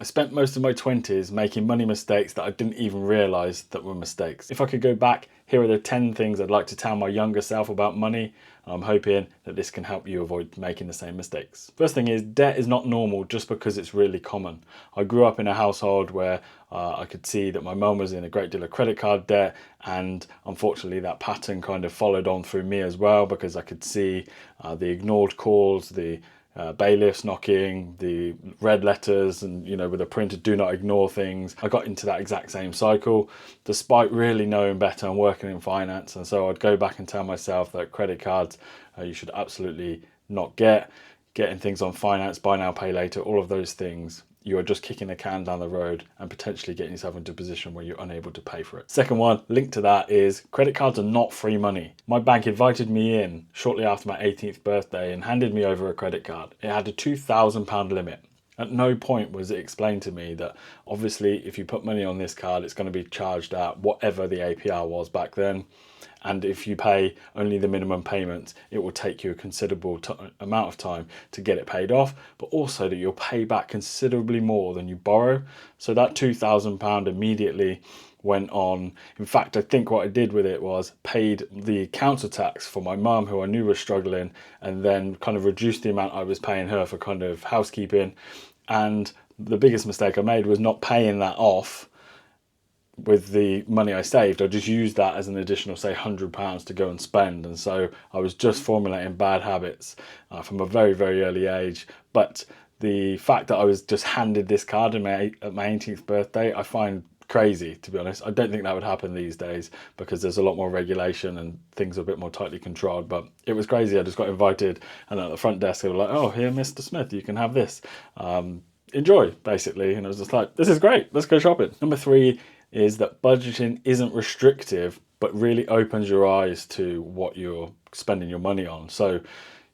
I spent most of my 20s making money mistakes that I didn't even realise that were mistakes. If I could go back, here are the 10 things I'd like to tell my younger self about money. I'm hoping that this can help you avoid making the same mistakes. First thing is, debt is not normal just because it's really common. I grew up in a household where I could see that my mum was in a great deal of credit card debt, and unfortunately that pattern kind of followed on through me as well, because I could see the ignored calls, the bailiffs knocking, the red letters, and with a printer, do not ignore things. I got into that exact same cycle despite really knowing better and working in finance. And so I'd go back and tell myself that credit cards you should absolutely not getting things on finance, buy now pay later, all of those things. You are just kicking the can down the road and potentially getting yourself into a position where you're unable to pay for it. Second one, linked to that, is credit cards are not free money. My bank invited me in shortly after my 18th birthday and handed me over a credit card. It had a £2,000 limit. At no point was it explained to me that obviously if you put money on this card, it's going to be charged at whatever the APR was back then. And if you pay only the minimum payments, it will take you a considerable amount of time to get it paid off, but also that you'll pay back considerably more than you borrow. So that £2,000 immediately went on. In fact, I think what I did with it was paid the council tax for my mum, who I knew was struggling, and then kind of reduced the amount I was paying her for kind of housekeeping. And the biggest mistake I made was not paying that off with the money I saved. I just used that as an additional, say, £100 to go and spend. And so I was just formulating bad habits from a very, very early age. But the fact that I was just handed this card at my 18th birthday, I find crazy, to be honest. I don't think that would happen these days because there's a lot more regulation and things are a bit more tightly controlled. But it was crazy. I just got invited, and at the front desk they were like, "Oh, here, Mr. Smith, you can have this. Enjoy," basically. And I was just like, this is great. Let's go shopping. Number 3 is that budgeting isn't restrictive, but really opens your eyes to what you're spending your money on. So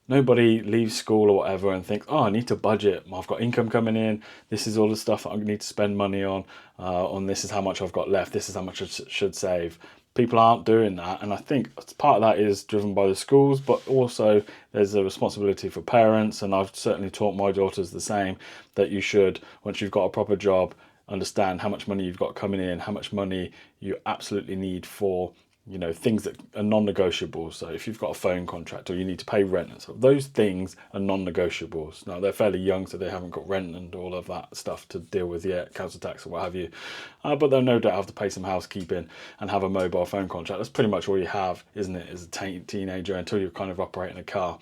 nobody leaves school or whatever and thinks, oh, I need to budget. I've got income coming in. This is all the stuff that I need to spend money on. This is how much I've got left. This is how much I should save. People aren't doing that. And I think part of that is driven by the schools, but also there's a responsibility for parents. And I've certainly taught my daughters the same, that you should, once you've got a proper job, understand how much money you've got coming in, how much money you absolutely need for things that are non-negotiable. So if you've got a phone contract or you need to pay rent and stuff, those things are non-negotiables. Now they're fairly young, so they haven't got rent and all of that stuff to deal with yet, council tax or what have you. But they'll no doubt have to pay some housekeeping and have a mobile phone contract. That's pretty much all you have, isn't it, as a teenager, until you're kind of operating a car.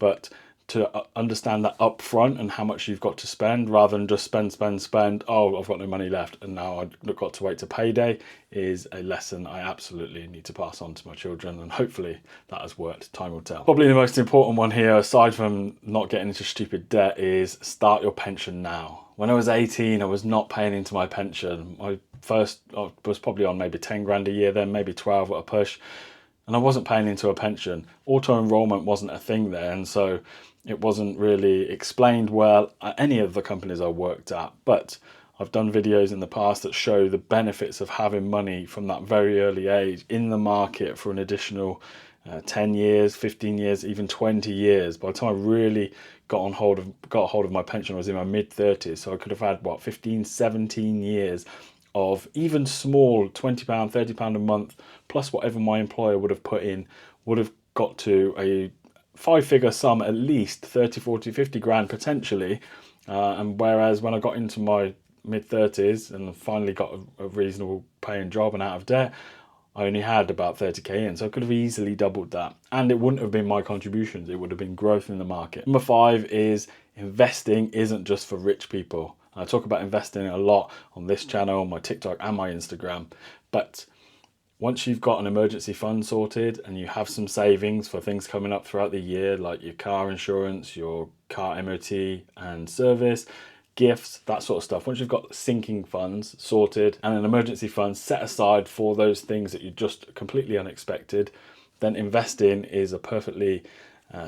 But to understand that up front and how much you've got to spend, rather than just spend, oh, I've got no money left and now I've got to wait to payday, is a lesson I absolutely need to pass on to my children, and hopefully that has worked. Time will tell. Probably the most important one here, aside from not getting into stupid debt, is start your pension now. When I was 18, I was not paying into my pension. I was probably on maybe 10 grand a year then, maybe 12 at a push, and I wasn't paying into a pension. Auto enrollment wasn't a thing there, and so it wasn't really explained well at any of the companies I worked at. But I've done videos in the past that show the benefits of having money from that very early age in the market for an additional 10 years, 15 years, even 20 years. By the time I really got hold of my pension, I was in my mid-30s, so I could have had 15, 17 years of even small £20, £30 a month, plus whatever my employer would have put in, would have got to a 5-figure sum, at least 30, 40, 50 grand potentially. And whereas when I got into my mid-30s and finally got a reasonable paying job and out of debt, I only had about 30k in, so I could have easily doubled that. And it wouldn't have been my contributions, it would have been growth in the market. Number 5 is investing isn't just for rich people. I talk about investing a lot on this channel, my TikTok and my Instagram, but once you've got an emergency fund sorted and you have some savings for things coming up throughout the year, like your car insurance, your car MOT and service, gifts, that sort of stuff. Once you've got sinking funds sorted and an emergency fund set aside for those things that you're just completely unexpected, then investing is a perfectly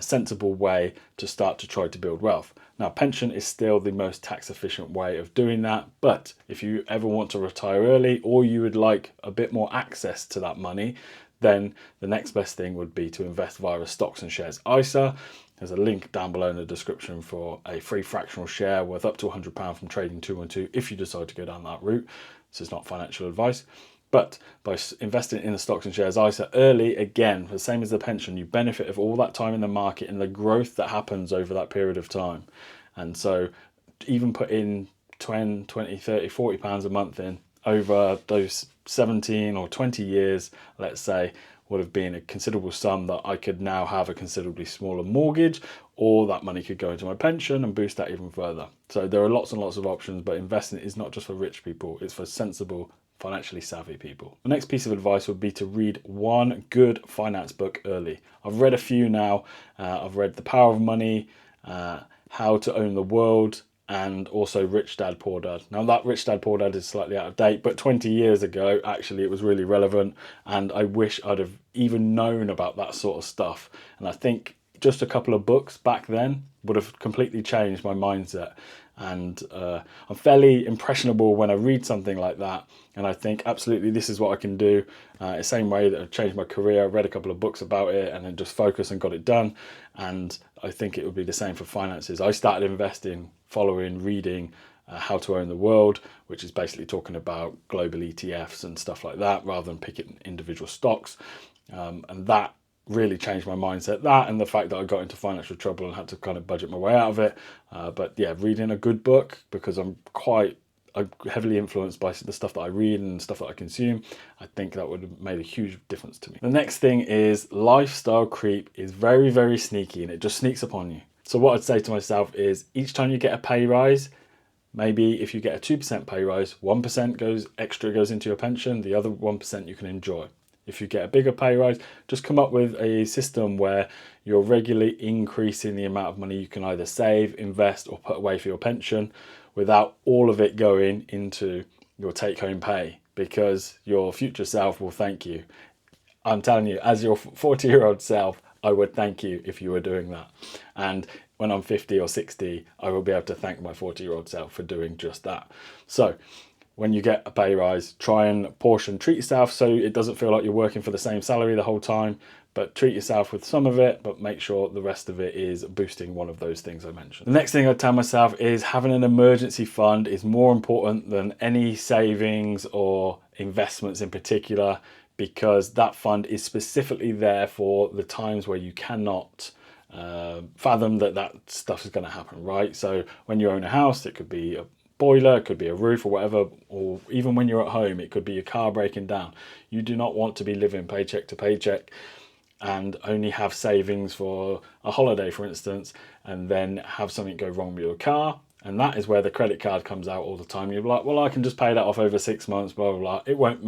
sensible way to start to try to build wealth. Now, pension is still the most tax efficient way of doing that, but if you ever want to retire early, or you would like a bit more access to that money, then the next best thing would be to invest via a stocks and shares ISA. There's a link down below in the description for a free fractional share worth up to £100 from Trading 212 if you decide to go down that route. This is not financial advice. But by investing in the stocks and shares ISA early, again, the same as the pension, you benefit of all that time in the market and the growth that happens over that period of time. And so even put in 10, 20, 30, 40 pounds a month in over those 17 or 20 years, let's say, would have been a considerable sum that I could now have a considerably smaller mortgage, or that money could go into my pension and boost that even further. So there are lots and lots of options, but investing is not just for rich people, it's for sensible, financially savvy people. The next piece of advice would be to read one good finance book early. I've read a few now. I've read The Power of Money, How to Own the World, and also Rich Dad Poor Dad. Now that Rich Dad Poor Dad is slightly out of date, but 20 years ago actually it was really relevant, and I wish I'd have even known about that sort of stuff. And I think just a couple of books back then would have completely changed my mindset. And I'm fairly impressionable when I read something like that, and I think absolutely this is what I can do. The same way that I've changed my career, I read a couple of books about it and then just focused and got it done. And I think it would be the same for finances. I started investing following reading How to Own the World, which is basically talking about global ETFs and stuff like that, rather than picking individual stocks. And that really changed my mindset, that and the fact that I got into financial trouble and had to kind of budget my way out of it. But yeah, reading a good book, because I'm heavily influenced by the stuff that I read and stuff that I consume, I think that would have made a huge difference to me. The next thing is lifestyle creep is very, very sneaky, and it just sneaks upon you. So what I'd say to myself is each time you get a pay rise, maybe if you get a 2% pay rise, 1% extra goes into your pension, the other 1% you can enjoy. If you get a bigger pay rise, just come up with a system where you're regularly increasing the amount of money you can either save, invest, or put away for your pension, without all of it going into your take-home pay, because your future self will thank you. I'm telling you, as your 40-year-old self, I would thank you if you were doing that. And when I'm 50 or 60, I will be able to thank my 40-year-old self for doing just that. So when you get a pay rise, try and treat yourself so it doesn't feel like you're working for the same salary the whole time, but treat yourself with some of it, but make sure the rest of it is boosting one of those things I mentioned. The next thing I'd tell myself is having an emergency fund is more important than any savings or investments in particular, because that fund is specifically there for the times where you cannot fathom that stuff is going to happen, right? So when you own a house, it could be a boiler, it could be a roof or whatever, or even when you're at home, it could be your car breaking down. You do not want to be living paycheck to paycheck and only have savings for a holiday, for instance, and then have something go wrong with your car. And that is where the credit card comes out all the time. You're like, well, I can just pay that off over 6 months, blah, blah, blah. It won't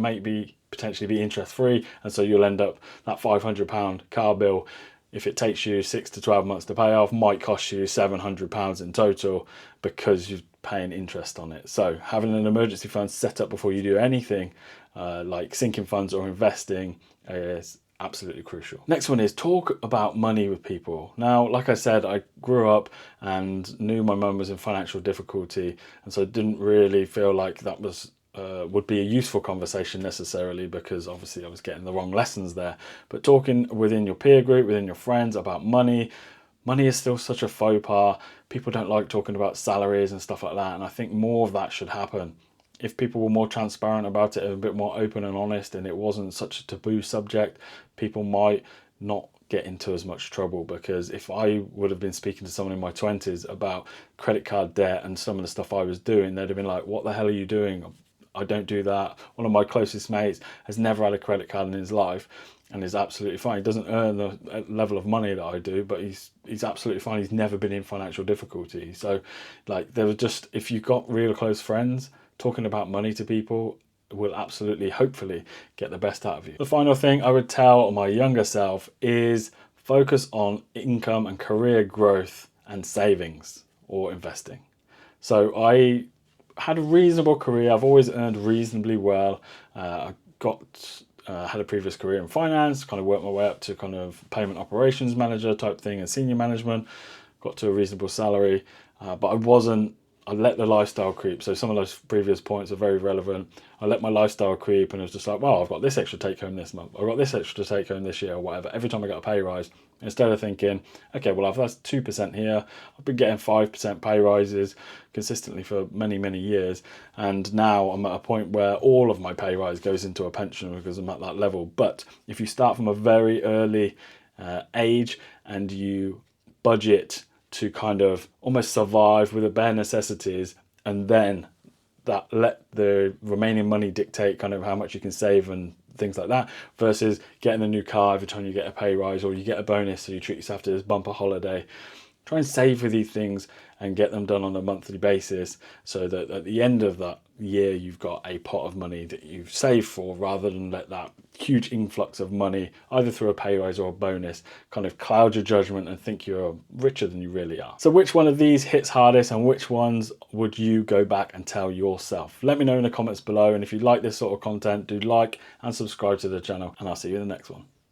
potentially be interest free. And so you'll end up that £500 car bill, if it takes you 6 to 12 months to pay off, might cost you £700 in total, because you're paying interest on it. So having an emergency fund set up before you do anything like sinking funds or investing is absolutely crucial. Next one is talk about money with people. Now, like I said, I grew up and knew my mum was in financial difficulty, and so I didn't really feel like that was would be a useful conversation necessarily, because obviously I was getting the wrong lessons there. But talking within your peer group, within your friends about money is still such a faux pas. People don't like talking about salaries and stuff like that, and I think more of that should happen. If people were more transparent about it, a bit more open and honest, and it wasn't such a taboo subject, people might not get into as much trouble. Because if I would have been speaking to someone in my 20s about credit card debt and some of the stuff I was doing, they'd have been like, what the hell are you doing? I don't do that. One of my closest mates has never had a credit card in his life and is absolutely fine. He doesn't earn the level of money that I do, but he's absolutely fine. He's never been in financial difficulty. So like, there was just, if you've got real close friends, talking about money to people will absolutely, hopefully, get the best out of you. The final thing I would tell my younger self is focus on income and career growth and savings or investing. So I had a reasonable career. I've always earned reasonably well. I had a previous career in finance, kind of worked my way up to kind of payment operations manager type thing and senior management, got to a reasonable salary, but I I let the lifestyle creep. So some of those previous points are very relevant. I let my lifestyle creep, and it was just like, well, I've got this extra take home this month. I've got this extra take home this year, or whatever. Every time I got a pay rise, instead of thinking, okay, well, if that's 2% here, I've been getting 5% pay rises consistently for many, many years. And now I'm at a point where all of my pay rise goes into a pension because I'm at that level. But if you start from a very early age and you budget to kind of almost survive with the bare necessities, and then that let the remaining money dictate kind of how much you can save and things like that, versus getting a new car every time you get a pay rise, or you get a bonus so you treat yourself to this bumper holiday. Try and save for these things and get them done on a monthly basis, so that at the end of that year you've got a pot of money that you've saved for, rather than let that huge influx of money, either through a pay rise or a bonus, kind of cloud your judgment and think you're richer than you really are. So which one of these hits hardest, and which ones would you go back and tell yourself? Let me know in the comments below, and if you like this sort of content, do like and subscribe to the channel, and I'll see you in the next one.